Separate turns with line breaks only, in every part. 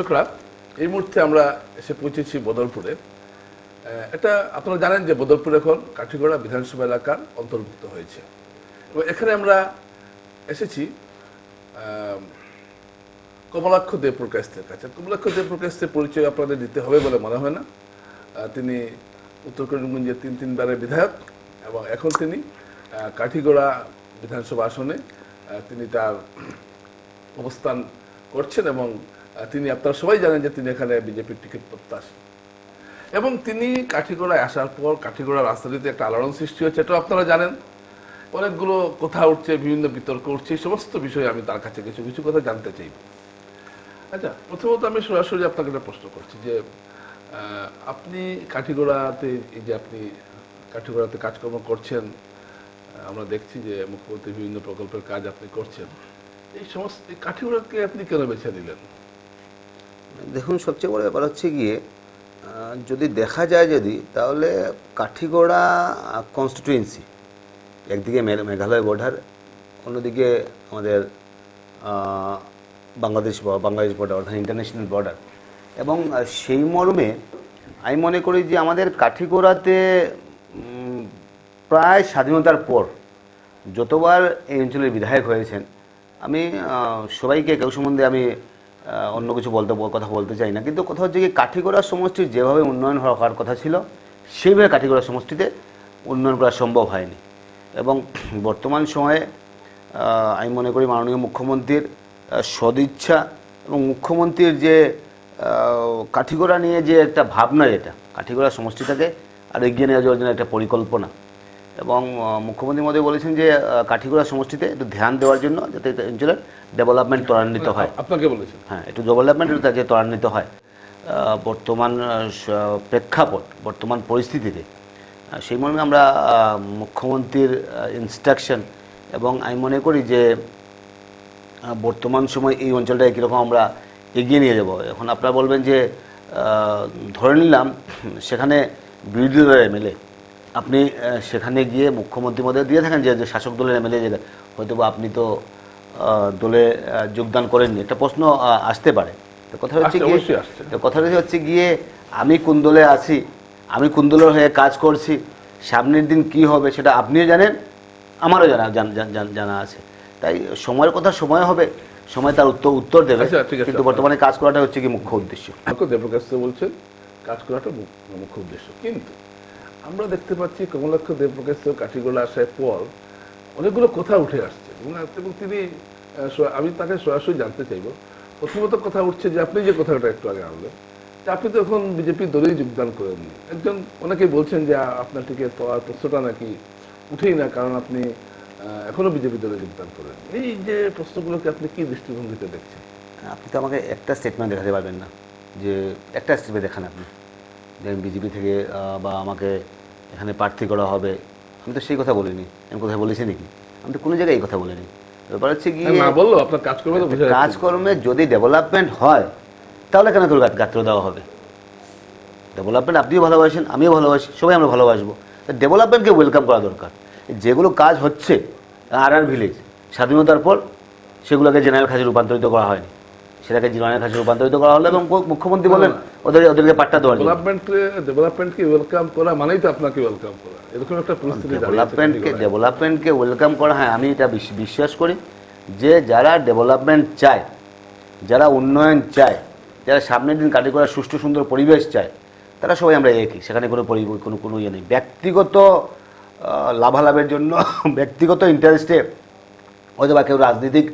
দর্শকরা, এই মুহূর্তে আমরা এসে পৌঁছেছি বদরপুরে। এটা আপনারা জানেন যে বদরপুর এখন কাঠিগড়া বিধানসভা এলাকার অন্তর্ভুক্ত হয়েছে এবং এখানে আমরা এসেছি কমলাক্ষ দেবপ্রকাশের কাছে। কমলাক্ষ দেবপ্রকাশের পরিচয় আপনাদের দিতে হবে বলে মনে হয় না। তিনি উত্তর করিমগঞ্জের তিনবারের বিধায়ক এবং এখন তিনি কাঠিগড়া বিধানসভা আসনে তিনি তার অবস্থান করছেন এবং তিনি, আপনারা সবাই জানেন যে তিনি এখানে বিজেপির টিকিট প্রত্যাশী এবং তিনি কাঠিগড়ায় আসার পর কাঠিগড়া রাজনীতিতে একটা আলোড়ন সৃষ্টি হয়েছে, এটাও আপনারা জানেন। অনেকগুলো কথা উঠছে, বিভিন্ন বিতর্ক উঠছে, এই সমস্ত বিষয়ে আমি তার কাছে কিছু কিছু কথা জানতে চাইব। আচ্ছা, প্রথমত আমি সরাসরি আপনাকে একটা প্রশ্ন করছি যে আপনি কাঠিগড়াতে, এই যে আপনি কাঠিগড়াতে কাজকর্ম করছেন, আমরা দেখছি যে মুখ্যমন্ত্রী বিভিন্ন প্রকল্পের কাজ আপনি করছেন, এই সমস্ত কাঠিগড়াকে আপনি কেন বেছে নিলেন?
দেখুন, সবচেয়ে বড় ব্যাপার হচ্ছে গিয়ে যদি দেখা যায় তাহলে কাঠিগড়া কনস্টিটুয়েন্সি, একদিকে মেঘালয় বর্ডার, অন্যদিকে আমাদের বাংলাদেশ বর্ডার অর্থাৎ ইন্টারন্যাশনাল বর্ডার, এবং সেই মর্মে আমি মনে করি যে আমাদের কাঠিগড়াতে প্রায় স্বাধীনতার পর যতবার এই অঞ্চলের বিধায়ক হয়েছেন, আমি সবাইকে কেউ সম্বন্ধে আমি অন্য কিছু কথা বলতে চাই না, কিন্তু কথা হচ্ছে কি কাঠিগড়া সমষ্টির যেভাবে উন্নয়ন হওয়ার কথা ছিল সেইভাবে কাঠিগড়া সমষ্টিতে উন্নয়ন করা সম্ভব হয়নি। এবং বর্তমান সময়ে আমি মনে করি মাননীয় মুখ্যমন্ত্রীর সদিচ্ছা এবং মুখ্যমন্ত্রীর যে কাঠিগড়া নিয়ে যে একটা ভাবনা, যেটা কাঠিগড়া সমষ্টিটাকে আর এগিয়ে নিয়ে যাওয়ার জন্য একটা পরিকল্পনা, এবং মুখ্যমন্ত্রী মহোদয় বলেছেন যে কাঠিগড়া সমষ্টিতে একটু ধ্যান দেওয়ার জন্য যাতে অঞ্চলের ডেভেলপমেন্ট ত্বরান্বিত হয়।
আপনাকে বলেছেন? হ্যাঁ,
একটু ডেভেলপমেন্ট যাতে ত্বরান্বিত হয় বর্তমান প্রেক্ষাপট, বর্তমান পরিস্থিতিতে, সেই মর্মে আমরা মুখ্যমন্ত্রীর ইনস্ট্রাকশন, এবং আমি মনে করি যে বর্তমান সময় এই অঞ্চলটাকে কীরকম আমরা এগিয়ে নিয়ে যাব। এখন আপনারা বলবেন যে ধরে নিলাম সেখানে বিরোধী দলের এমএলএ, আপনি সেখানে গিয়ে মুখ্যমন্ত্রী মধ্যে দিয়ে থাকেন যে শাসক দলের এমএলএ, যে হয়তো বা আপনি তো দলে যোগদান করেননি, একটা প্রশ্ন আসতে পারে। তো কথাটা হচ্ছে গিয়ে আমি কোন দলে আছি, আমি কোন দলের হয়ে কাজ করছি, সামনের দিন কি হবে সেটা আপনিও জানেন, আমারও জানা আছে। তাই সময়ের কথা সময় হবে, সময় তার উত্তর দেবে, কিন্তু বর্তমানে কাজ করাটা হচ্ছে কি মুখ্য উদ্দেশ্য।
দেবপ্রকাশ বলছেন কাজ করাটা মুখ্য উদ্দেশ্য, কিন্তু আমরা দেখতে পাচ্ছি কমলাক্ষ দেবপ্রকাশ কাঠিগড়া আসার পর অনেকগুলো কথা উঠে আসছে এবং তিনি, আমি তাকে সরাসরি জানতে চাইব। প্রথমত কথা উঠছে যে আপনি যে কথাটা একটু আগে আনলেন, যে আপনি তো এখন বিজেপি দলেই যোগদান করেননি। একজন অনেকেই বলছেন যে আপনার থেকে প্রশ্নটা নাকি উঠেই না, কারণ আপনি এখনো বিজেপি দলে যোগদান করেন। এই যে প্রশ্নগুলোকে আপনি কি দৃষ্টিভঙ্গিতে দেখছেন?
আপনি তো আমাকে একটা স্টেটমেন্ট দেখাতে পারবেন না, যে একটা স্টেটমেন্ট দেখান আপনি যে বিজেপি থেকে বা আমাকে এখানে প্রার্থী করা হবে। আমি তো সেই কথা বলিনি। আমি কোথায় বলেছি নাকি? আমি তো কোনো জায়গায় এই কথা বলিনি। ব্যাপার হচ্ছে গিয়ে কাজকর্মে যদি ডেভেলপমেন্ট হয় তাহলে কেন করে গাত্র দেওয়া হবে? ডেভেলপমেন্ট আপনিও ভালোবাসেন, আমিও ভালোবাসি, সবাই আমরা ভালোবাসবো। ডেভেলপমেন্টকে ওয়েলকাম করা দরকার। যেগুলো কাজ হচ্ছে আর ভিলেজ স্বাধীনতার পর, সেগুলোকে জেনারেল খাজে রূপান্তরিত করা হয়নি, সেটাকে জেনারেল খাজে রূপান্তরিত করা হলো এবং মুখ্যমন্ত্রী বলেন ওদেরকে পাট্টা দেওয়া।
ডেভেলপমেন্টকে ওয়েলকাম করা মানেই তো আপনাকে ওয়েলকাম করা, এরকম একটা পরিস্থিতি।
ডেভেলপমেন্টকে ওয়েলকাম করা, হ্যাঁ, আমি এটা বিশ্বাস করি যে যারা ডেভেলপমেন্ট চায়, যারা উন্নয়ন চায়, যারা সামনের দিন কাঠিগড়া সুষ্ঠু সুন্দর পরিবেশ চায়, তারা সবাই আমরা একই। সেখানে কোনো ইয়ে নেই। ব্যক্তিগত লাভালাভের জন্য, ব্যক্তিগত ইন্টারেস্টে হয়তো বা কেউ রাজনৈতিক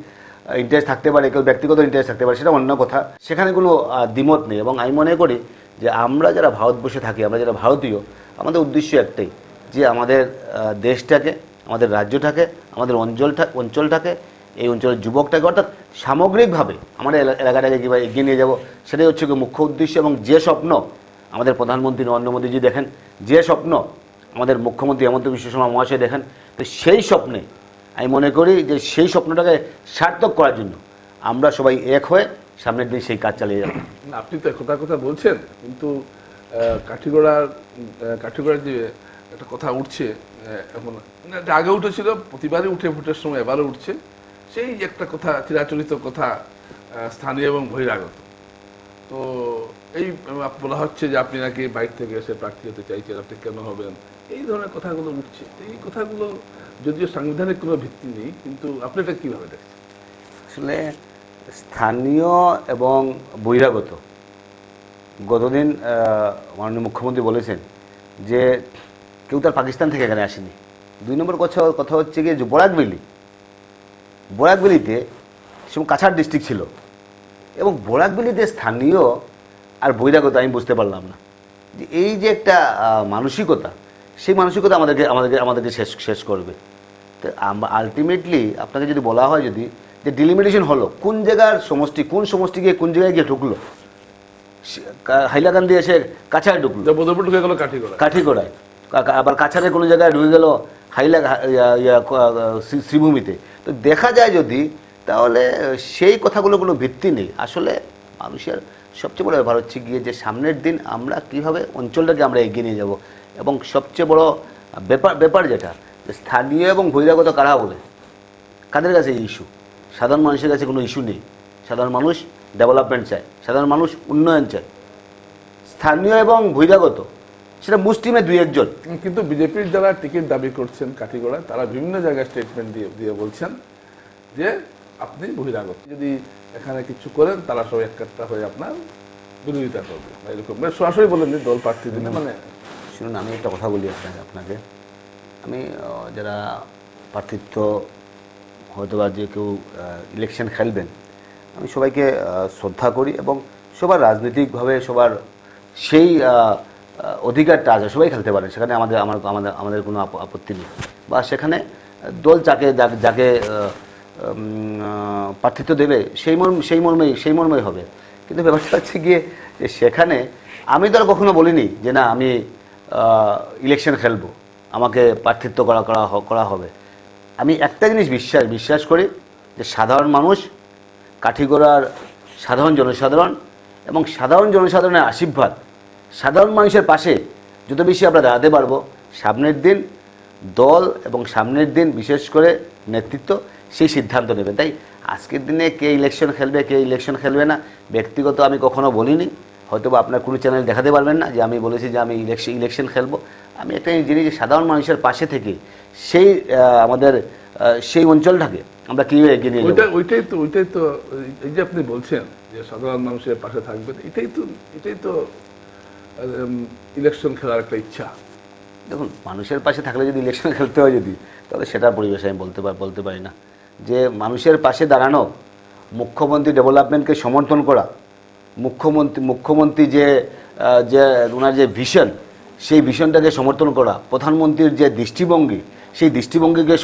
ইন্টারেস্ট থাকতে পারে, কেউ ব্যক্তিগত ইন্টারেস্ট থাকতে পারে, সেটা অন্য কথা, সেখানে কোনো দ্বিমত নেই। এবং আমি মনে করি যে আমরা যারা ভারতবর্ষে থাকি, আমরা যারা ভারতীয়, আমাদের উদ্দেশ্য একটাই, যে আমাদের দেশটাকে, আমাদের রাজ্যটাকে, আমাদের অঞ্চলটাকে, এই অঞ্চলের যুবকটাকে, অর্থাৎ সামগ্রিকভাবে আমাদের এলাকাটাকে কীভাবে এগিয়ে নিয়ে যাব, সেটাই হচ্ছে মুখ্য উদ্দেশ্য। এবং যে স্বপ্ন আমাদের প্রধানমন্ত্রী নরেন্দ্র মোদীজি দেখেন, যে স্বপ্ন আমাদের মুখ্যমন্ত্রী হেমন্ত বিশ্ব শর্মা মহাশয় দেখেন, তো সেই স্বপ্নে আমি মনে করি যে সেই স্বপ্নটাকে সার্থক করার জন্য আমরা সবাই এক হয়ে সামনের দিন সেই কাজ চালিয়ে যাব।
আপনি তো কথা বলছেন, কিন্তু কাঠিগড়ার যে একটা কথা উঠছে এখন, এটা আগে উঠেছিল, প্রতিবারই উঠে ভোটের সময়, এবারও উঠছে, সেই একটা কথা, চিরাচরিত কথা, স্থানীয় এবং বহিরাগত, তো এই বলা হচ্ছে যে আপনি নাকি বাইরে থেকে এসে প্রার্থী হতে চাইছেন, আপনি কেন হবেন, এই ধরনের কথাগুলো উঠছে। এই কথাগুলো যদিও সাংবিধানিক কোনো ভিত্তি নেই, কিন্তু আপনি এটা কিভাবে দেখছেন?
আসলে স্থানীয় এবং বহিরাগত, গতদিন মাননীয় মুখ্যমন্ত্রী বলেছেন যে কেউ তার পাকিস্তান থেকে এখানে আসেনি। 2 নম্বর কথা হচ্ছে গিয়ে যে বরাকবেলিতে সে কাছাড় ডিস্ট্রিক্ট ছিল, এবং বরাকবেলিতে স্থানীয় আর বহিরাগত আমি বুঝতে পারলাম না যে এই যে একটা মানসিকতা, সেই মানসিকতা আমাদেরকে শেষ করবে। তো আলটিমেটলি আপনাকে যদি বলা হয় যদি যে ডিলিমিটেশন হলো কোন জায়গার সমষ্টি, কোন সমষ্টি গিয়ে কোন জায়গায় গিয়ে ঢুকলো, হাইলাকান্দি এসে কাছাড় ঢুকলো,
বদরপুর ঢুকে গেল কাঠিগড়ায়,
আবার কাছাড়ে কোনো জায়গায় ঢুকে গেল শ্রীভূমিতে। তো দেখা যায় যদি, তাহলে সেই কথাগুলো কোনো ভিত্তি নেই। আসলে মানুষের সবচেয়ে বড় ব্যাপার হচ্ছে গিয়ে যে সামনের দিন আমরা কীভাবে অঞ্চলটাকে আমরা এগিয়ে নিয়ে যাব, এবং সবচেয়ে বড় ব্যাপার যেটা স্থানীয় এবং বহিরাগত কারা বলে, কাদের কাছে এই ইস্যু? সাধারণ মানুষের কাছে কোনো ইস্যু নেই। সাধারণ মানুষ ডেভেলপমেন্ট চায়, সাধারণ মানুষ উন্নয়ন চায়। স্থানীয় এবং বহিরাগত সেটা মুষ্টিমে 2-1 জন।
কিন্তু বিজেপির যারা টিকিট দাবি করছেন কাঠিগড়ায়, তারা বিভিন্ন জায়গায় স্টেটমেন্ট দিয়ে বলছেন যে আপনি বহিরাগত, যদি এখানে কিছু করেন তারা সবাই একটা হয়ে আপনার বিরোধিতা করবে, এরকম সরাসরি বলেননি দল প্রার্থী দিনে। মানে
শুনুন, আমি একটা কথা বলি আপনাকে, আমি যারা প্রার্থিত্ব হয়তোবা যে কেউ ইলেকশন খেলবেন, আমি সবাইকে শ্রদ্ধা করি, এবং সবার রাজনৈতিকভাবে সবার সেই অধিকারটা আছে, সবাই খেলতে পারে, সেখানে আমাদের কোনো আপত্তি নেই। বা সেখানে দল যাকে প্রার্থিত্ব দেবে সেই মর্মেই হবে। কিন্তু ব্যাপারটা হচ্ছে গিয়ে যে সেখানে আমি তো আর কখনো বলিনি যে না আমি ইলেকশন খেলবো, আমাকে প্রার্থিত্ব করা হবে। আমি একটা জিনিস বিশ্বাস করি যে সাধারণ মানুষ, কাঠিগড়ার সাধারণ জনসাধারণ এবং সাধারণ জনসাধারণের আশীর্বাদ, সাধারণ মানুষের পাশে যত বেশি আমরা দাঁড়াতে পারবো, সামনের দিন দল এবং সামনের দিন বিশেষ করে নেতৃত্ব সেই সিদ্ধান্ত নেবে। তাই আজকের দিনে কে ইলেকশন খেলবে না ব্যক্তিগত আমি কখনো বলিনি। হয়তো বা আপনার কোনো চ্যানেল দেখাতে পারবেন না যে আমি বলেছি যে আমি ইলেকশন খেলবো। আমি একটা জিনিস যে সাধারণ মানুষের পাশে থেকে সেই আমাদের সেই অঞ্চলটাকে আমরা কীভাবে এগিয়ে নিয়ে যাবো,
ওইটাই তো এই যে আপনি বলছেন যে সাধারণ মানুষের পাশে থাকবেন, এটাই তো ইলেকশন খেলার একটা ইচ্ছা।
দেখুন, মানুষের পাশে থাকলে যদি ইলেকশন খেলতে হয় তাহলে সেটার পরিবেশ আমি বলতে পারি না। যে মানুষের পাশে দাঁড়ানো, মুখ্যমন্ত্রী ডেভেলপমেন্টকে সমর্থন করা, মুখ্যমন্ত্রী যে ওনার যে ভিশন, সেই ভিশনটাকে সমর্থন করা, প্রধানমন্ত্রীর যে দৃষ্টিভঙ্গি, সেই দৃষ্টিভঙ্গিকে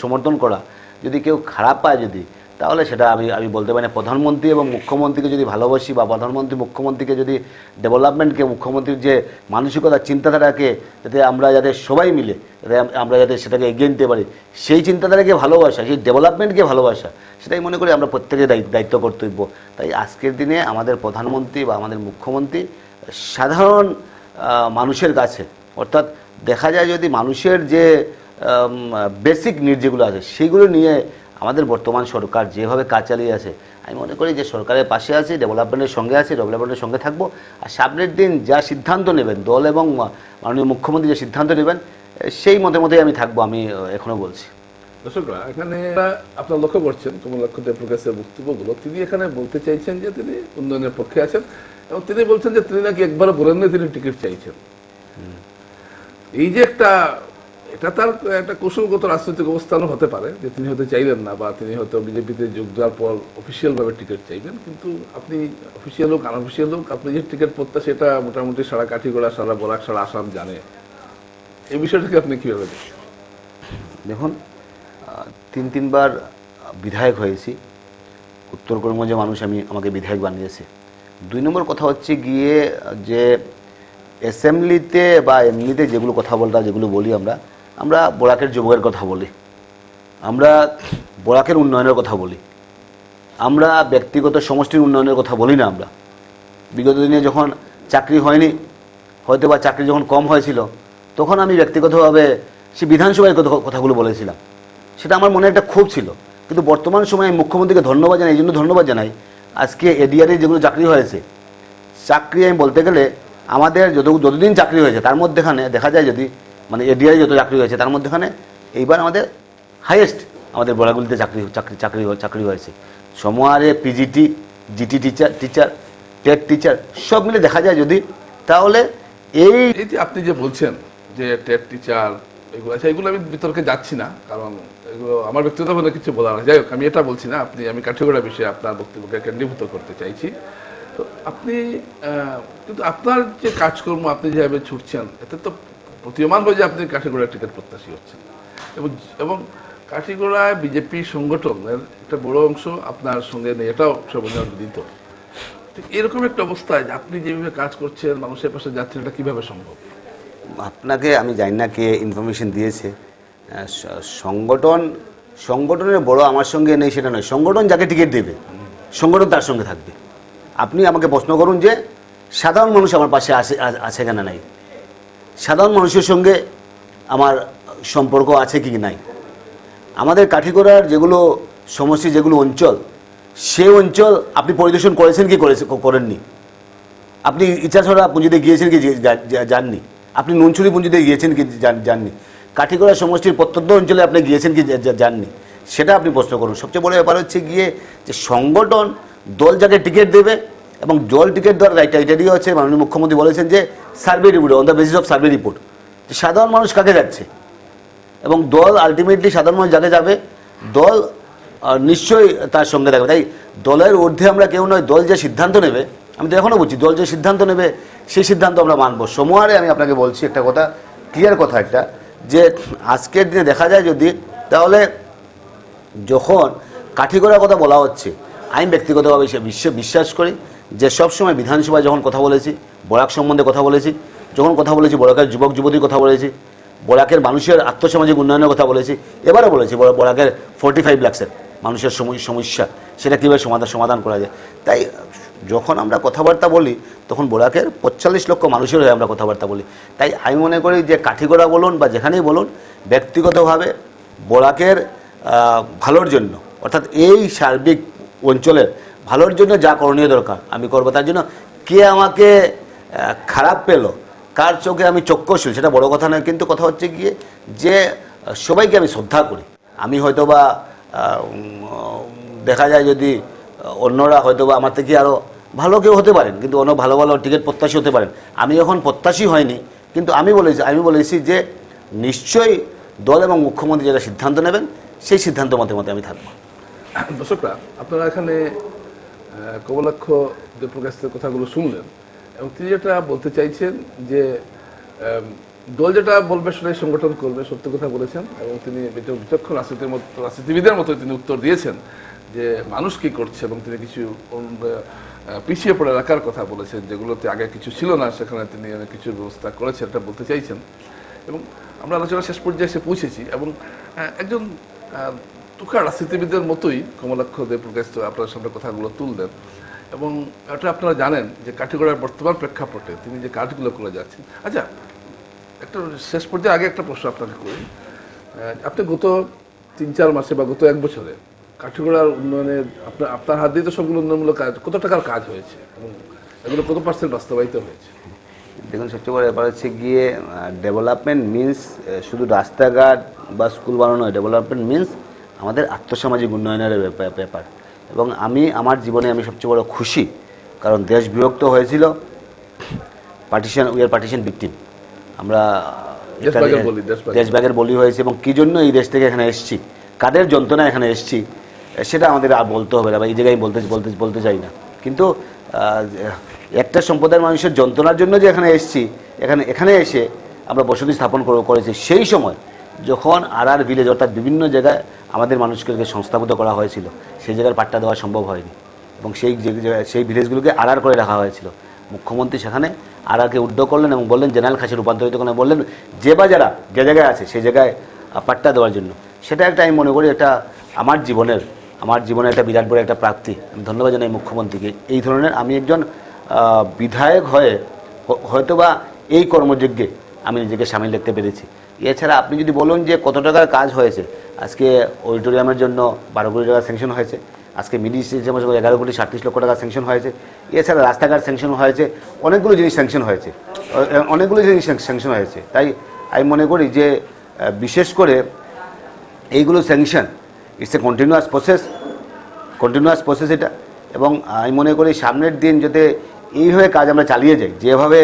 সমর্থন করা, যদি কেউ খারাপ পায় তাহলে সেটা আমি বলতে পারি না। প্রধানমন্ত্রী এবং মুখ্যমন্ত্রীকে যদি ভালোবাসি, বা মুখ্যমন্ত্রীকে যদি ডেভেলপমেন্টকে, মুখ্যমন্ত্রীর যে মানসিকতা, চিন্তাধারাকে যাতে সবাই মিলে আমরা যাতে সেটাকে এগিয়ে নিতে পারি, সেই চিন্তাধারাকে ভালোবাসা, সেই ডেভেলপমেন্টকে ভালোবাসা, সেটাই মনে করি আমরা প্রত্যেকের দায়িত্ব কর্তব্য। তাই আজকের দিনে আমাদের প্রধানমন্ত্রী বা আমাদের মুখ্যমন্ত্রী সাধারণ মানুষের কাছে, অর্থাৎ দেখা যায় যদি মানুষের যে বেসিক নিড যেগুলো আছে সেইগুলো নিয়ে আমাদের বর্তমান সরকার যেভাবে কাজ চালিয়ে আছে, আমি মনে করি যে সরকারের পাশে আছে, ডেভেলপমেন্টের সঙ্গে থাকবো। আর সামনের দিন যা সিদ্ধান্ত নেবেন দল এবং মাননীয় মুখ্যমন্ত্রী যে সিদ্ধান্ত নেবেন, সেই মতেই আমি থাকবো, আমি এখনো বলছি।
দর্শকরা, এখানে আপনারা লক্ষ্য করছেন কমলাক্ষ দেবপ্রকাশের বক্তব্যগুলো, তিনি এখানে বলতে চাইছেন যে তিনি উন্নয়নের পক্ষে আছেন, এবং তিনি বলছেন যে তিনি নাকি একবারও বলেন না তিনি টিকিট চাইছেন। এই যে এটা তার একটা কৌশলগত রাজনৈতিক অবস্থানও হতে পারে যে তিনি হয়তো চাইলেন না, বা তিনি হয়তো বিজেপিতে যোগ দেওয়ার পর অফিসিয়াল ভাবে টিকিট চাইবেন। কিন্তু আপনি অফিসিয়াল হোক আনঅফিসিয়াল হোক, আপনি যে টিকিট প্রত্যাশা, সেটা মোটামুটি সারা কাঠিগড়া, সারা বরাক, সারা আসাম জানে। এই বিষয়টাকে আপনি কিভাবে দেখেন?
দেখুন, 3বার বিধায়ক হয়েছি, উত্তর করিমগঞ্জের মানুষ আমাকে বিধায়ক বানিয়েছে। 2 নম্বর কথা হচ্ছে গিয়ে যে অ্যাসেম্বলিতে বা এমনিতে যেগুলো কথা যেগুলো বলি আমরা বরাকের যুবকের কথা বলি, আমরা বরাকের উন্নয়নের কথা বলি, আমরা ব্যক্তিগত সমষ্টির উন্নয়নের কথা বলি না। আমরা বিগত দিনে যখন চাকরি হয়নি, হয়তো বা চাকরি যখন কম হয়েছিল, তখন আমি ব্যক্তিগতভাবে সে বিধানসভায় কথাগুলো বলেছিলাম, সেটা আমার মনে একটা ক্ষোভ ছিল। কিন্তু বর্তমান সময়ে মুখ্যমন্ত্রীকে ধন্যবাদ জানাই, এই জন্য ধন্যবাদ জানাই আজকে এডিআরই যেগুলো চাকরি হয়েছে, চাকরি আমি বলতে গেলে আমাদের যতদিন চাকরি হয়েছে তার মধ্যেখানে দেখা যায় যদি মানে এডিআরই যত চাকরি হয়েছে তার মধ্যেখানে এইবার আমাদের হাইয়েস্ট আমাদের বলাগুলিতে চাকরি হয়েছে। সময়ারে PGT, GT teacher, TET teacher সব মিলে দেখা যায় যদি, তাহলে এই
এই যে আপনি যে বলছেন যে টেট টিচার এগুলো আছে, এগুলো আমি বিতর্কে যাচ্ছি না, কারণ এগুলো আমার ব্যক্তিগতভাবে কিছু বলার না। যাই হোক, আমি এটা বলছি না, আমি কাঠিগড়া বিষয়ে আপনার বক্তব্যকে কেন্দ্রীভূত করতে চাইছি। তো আপনি কিন্তু আপনার যে কাজকর্ম আপনি যেভাবে ছুটছেন, এতে তো প্রতীয়মান হয় যে আপনি কাঠিগড়ার টিকিট প্রত্যাশী হচ্ছেন, এবং কাঠিগড়ায় বিজেপি সংগঠনের একটা বড় অংশ আপনার সঙ্গে নেই, এটাও সর্বজনবিদিত। ঠিক এরকম একটা অবস্থায় যে আপনি যেভাবে কাজ করছেন, মানুষের পাশে যাচ্ছেন, এটা কিভাবে সম্ভব?
আপনাকে আমি জানি না কে ইনফরমেশন দিয়েছে। সংগঠনের বড় আমার সঙ্গে নেই সেটা নয়, সংগঠন যাকে টিকিট দেবে সংগঠন তার সঙ্গে থাকবে। আপনি আমাকে প্রশ্ন করুন যে সাধারণ মানুষ আমার পাশে আছে কেন নাই, সাধারণ মানুষের সঙ্গে আমার সম্পর্ক আছে কি নাই। আমাদের কাঠিগড়ার যেগুলো সমষ্টি, যেগুলো অঞ্চল, সেই অঞ্চল আপনি পরিদর্শন করেছেন কি করেননি? আপনি ইচ্ছাছড়া পুঁজিতে গিয়েছেন কি যাননি? আপনি নুনছুরি পুঁজিতে গিয়েছেন কি যাননি? কাঠিগড়া সমষ্টির প্রত্যন্ত অঞ্চলে আপনি গিয়েছেন কি যাননি? সেটা আপনি প্রশ্ন করুন। সবচেয়ে বড় ব্যাপার হচ্ছে গিয়ে যে সংগঠন দল যাকে টিকিট দেবে এবং দল টিকিট দেওয়ার রাইট, এটা দিয়ে হচ্ছে মাননীয় মুখ্যমন্ত্রী বলেছেন যে survey report, on the basis of survey report, সাধারণ মানুষ কাকে যাচ্ছে এবং দল আলটিমেটলি সাধারণ মানুষ যাকে যাবে দল নিশ্চয়ই তার সঙ্গে থাকবে। তাই দলের ঊর্ধ্বে আমরা কেউ নয়, দল যে সিদ্ধান্ত নেবে, আমি তো এখনও বলছি, দল যে সিদ্ধান্ত নেবে সেই সিদ্ধান্ত আমরা মানব। সময়ারে আমি আপনাকে বলছি একটা কথা, ক্লিয়ার কথা একটা, যে আজকের দিনে দেখা যায় যদি, তাহলে যখন কাঠিগড়ার কথা বলা হচ্ছে, আমি ব্যক্তিগতভাবে বিশ্বাস করি যে সবসময় বিধানসভায় যখন কথা বলেছি বরাক সম্বন্ধে কথা বলেছি, যখন কথা বলেছি বরাকের যুবক যুবতীর কথা বলেছি, বরাকের মানুষের আর্থসামাজিক উন্নয়নের কথা বলেছি, এবারও বলেছি বরাকের 45 লাখের মানুষের সমস্যা সেটা কীভাবে সমাধান করা যায়। তাই যখন আমরা কথাবার্তা বলি তখন বরাকের 45 লক্ষ মানুষের হয়ে আমরা কথাবার্তা বলি। তাই আমি মনে করি যে কাঠিগড়া বলুন বা যেখানেই বলুন, ব্যক্তিগতভাবে বরাকের ভালোর জন্য, অর্থাৎ এই সার্বিক অঞ্চলের ভালোর জন্য যা করণীয় দরকার আমি করব। তার জন্য কে আমাকে খারাপ পেল, কার চোখে আমি চক্ষুশীল, সেটা বড় কথা নয়, কিন্তু কথা হচ্ছে গিয়ে যে সবাইকে আমি শ্রদ্ধা করি। আমি হয়তোবা দেখা যায় যদি অন্যরা হয়তোবা আমার থেকে আরও ভালো কেউ হতে পারেন, কিন্তু অন্য ভালো ভালো টিকিট প্রত্যাশী হতে পারেন। আমি এখন প্রত্যাশী হয়নি, কিন্তু আমি বলেছি যে নিশ্চয়ই দল এবং মুখ্যমন্ত্রী যারা সিদ্ধান্ত নেবেন সেই সিদ্ধান্ত মতে আমি থাকবো।
দর্শকরা, আপনারা এখানে কমলাক্ষ দেবপ্রকাশের কথাগুলো শুনলেন, এবং তিনি যেটা বলতে চাইছেন যে দল যেটা বলবে সেটাই সংগঠন করবে, সত্য কথা বলেছেন। এবং তিনি বিচক্ষণ রাজনীতিবিদের মতো তিনি উত্তর দিয়েছেন যে মানুষ কি করছে, এবং তিনি কিছু পিছিয়ে পড়ে রাখার কথা বলেছেন, যেগুলোতে আগে কিছু ছিল না, সেখানে তিনি অনেক কিছুর ব্যবস্থা করেছেন, এটা বলতে চাইছেন। এবং আমরা আলোচনা শেষ পর্যায়ে এসে পৌঁছেছি, এবং একজন তুখা রাজনীতিবিদের মতোই কমলাক্ষ দেবপ্রকাশ আপনার সামনে কথাগুলো তুললেন। এবং এটা আপনারা জানেন যে কাঠিগড়ার বর্তমান প্রেক্ষাপটে তিনি যে কাজগুলো করে যাচ্ছেন। আচ্ছা, একটা শেষ পর্যায়ে আগে একটা প্রশ্ন আপনাকে করি। আপনি গত 3-4 মাসে বা গত 1 বছরে কাঠিগড়ার উন্নয়নের আপনার হাত দিয়ে তো সবগুলো উন্নয়নমূলক কাজ, কত টাকার কাজ হয়েছে এবং এগুলো কত % বাস্তবায়িত হয়েছে?
দেখুন, সবচেয়ে বড় ব্যাপার হচ্ছে গিয়ে ডেভেলপমেন্ট মিনস শুধু রাস্তাঘাট বা স্কুল বানানো নয়, ডেভেলপমেন্ট মিনস আমাদের আর্থসামাজিক উন্নয়নের ব্যাপার। এবং আমার জীবনে আমি সবচেয়ে বড় খুশি, কারণ দেশ বিভক্ত হয়েছিল, পার্টিশন ভিকটিম, আমরা দেশভাগের বলি হয়েছে, এবং কী জন্য এই দেশ থেকে এখানে এসেছি, কাদের যন্ত্রণা এখানে এসেছি, সেটা আমাদের আর বলতে হবে না, বা এই জায়গায় বলতে চাই না। কিন্তু একটা সম্প্রদায়ের মানুষের যন্ত্রণার জন্য যে এখানে এসেছি, এখানে এসে আমরা বসতি স্থাপন করেছি, সেই সময় যখন আর ভিলেজ অর্থাৎ বিভিন্ন জায়গায় আমাদের মানুষকে সংস্থাপিত করা হয়েছিল, সেই জায়গার পাট্টা দেওয়া সম্ভব হয়নি, এবং সেই ভিলেজগুলোকে করে রাখা হয়েছিল। মুখ্যমন্ত্রী সেখানে আরআরকে উদ্যোগ করলেন এবং বললেন জেনারেল খাসে রূপান্তরিত করে, বললেন যে জায়গায় আছে সেই জায়গায় পাট্টা দেওয়ার জন্য। সেটা একটা আমি মনে করি একটা আমার জীবনের একটা বিরাট বড় একটা প্রাপ্তি। আমি ধন্যবাদ জানাই মুখ্যমন্ত্রীকে। এই ধরনের আমি একজন বিধায়ক হয়ে হয়তোবা এই কর্মযজ্ঞে আমি নিজেকে সামিল দেখতে পেরেছি। এছাড়া আপনি যদি বলুন যে কত টাকার কাজ হয়েছে, আজকে অডিটোরিয়ামের জন্য 12 কোটি টাকা স্যাংশন হয়েছে। আজকে মিনি স্টেডিয়াম 11,37,00,000 টাকা স্যাংশন হয়েছে। এছাড়া রাস্তাঘাট স্যাংশন হয়েছে, অনেকগুলো জিনিস স্যাংশন হয়েছে, তাই আমি মনে করি যে বিশেষ করে এইগুলো sanction it's a continuous process এটা। এবং আমি মনে করি সামনের দিন যাতে এইভাবে কাজ আমরা চালিয়ে যাই, যেভাবে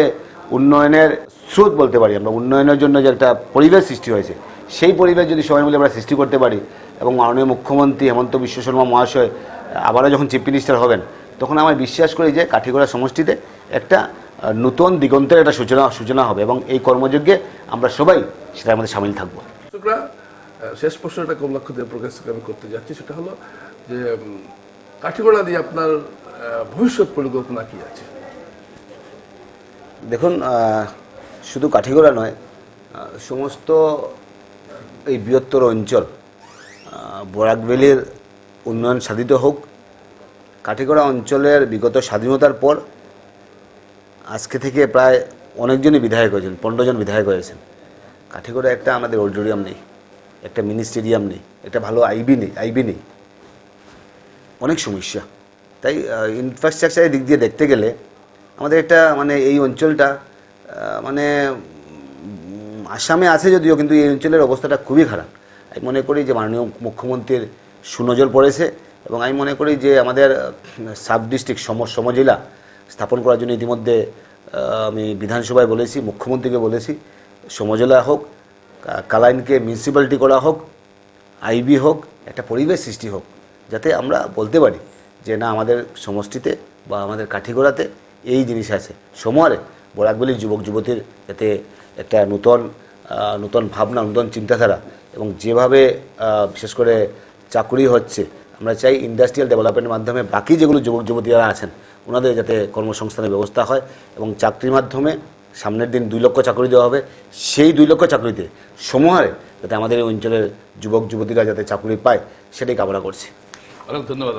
উন্নয়নের স্রোত বলতে পারি আমরা, উন্নয়নের জন্য যে একটা পরিবেশ সৃষ্টি হয়েছে, সেই পরিবেশ যদি সবাই মিলে আমরা সৃষ্টি করতে পারি এবং মাননীয় মুখ্যমন্ত্রী হেমন্ত বিশ্ব শর্মা মহাশয় আবারও যখন চিফ মিনিস্টার হবেন, তখন আমি বিশ্বাস করি যে কাঠিগড়া সমষ্টিতে একটা নতুন দিগন্তের একটা সূচনা হবে এবং এই কর্মযজ্ঞে আমরা সবাই সেটার মধ্যে সামিল থাকবো।
দর্শকরা, শেষ প্রশ্নটা কমলাক্ষ দেবপুর কাছ থেকে আমি করতে যাচ্ছি, সেটা হলো যে কাঠিগড়া দিয়ে আপনার ভবিষ্যৎ পরিকল্পনা কি আছে?
দেখুন, শুধু কাঠিগড়া নয়, সমস্ত এই বৃহত্তর অঞ্চল বরাক ভ্যালির উন্নয়ন সাধিত হোক। কাঠিগড়া অঞ্চলের বিগত স্বাধীনতার পর আজকে থেকে প্রায় অনেকজনই বিধায়ক হয়েছেন, 15 জন বিধায়ক হয়েছেন। কাঠিগড়া একটা আমাদের অডিটোরিয়াম নেই, একটা মিনি স্টেডিয়াম নেই, একটা ভালো আইবি নেই, অনেক সমস্যা। তাই ইনফ্রাস্ট্রাকচারের দিক দিয়ে দেখতে গেলে আমাদের একটা মানে এই অঞ্চলটা মানে আসামে আছে যদিও, কিন্তু এই অঞ্চলের অবস্থাটা খুবই খারাপ। আমি মনে করি যে মাননীয় মুখ্যমন্ত্রীর সুনজর পড়েছে এবং আমি মনে করি যে আমাদের সাব ডিস্ট্রিক্ট সমজেলা স্থাপন করার জন্য ইতিমধ্যে আমি বিধানসভায় বলেছি, মুখ্যমন্ত্রীকে বলেছি, সমজেলা হোক, কালাইনকে মিউনিসিপ্যালিটি করা হোক, আইবি হোক, একটা পরিবেশ সৃষ্টি হোক, যাতে আমরা বলতে পারি যে না আমাদের সমষ্টিতে বা আমাদের কাঠিগড়াতে এই জিনিস আছে। সমরে বরাক ভ্যালির যুবক যুবতীর যাতে একটা নূতন ভাবনা, নূতন চিন্তাধারা এবং যেভাবে বিশেষ করে চাকুরি হচ্ছে, আমরা চাই ইন্ডাস্ট্রিয়াল ডেভেলপমেন্টের মাধ্যমে বাকি যেগুলো যুবক যুবতীরা আছেন ওনাদের যাতে কর্মসংস্থানের ব্যবস্থা হয় এবং চাকরির মাধ্যমে সামনের দিন 2 লক্ষ চাকরি দেওয়া হবে। সেই 2 লক্ষ চাকরিতে সমহারে যাতে আমাদের এই অঞ্চলের যুবক যুবতীরা যাতে চাকরি পায়, সেটাই কামনা করছি।
অনেক ধন্যবাদ।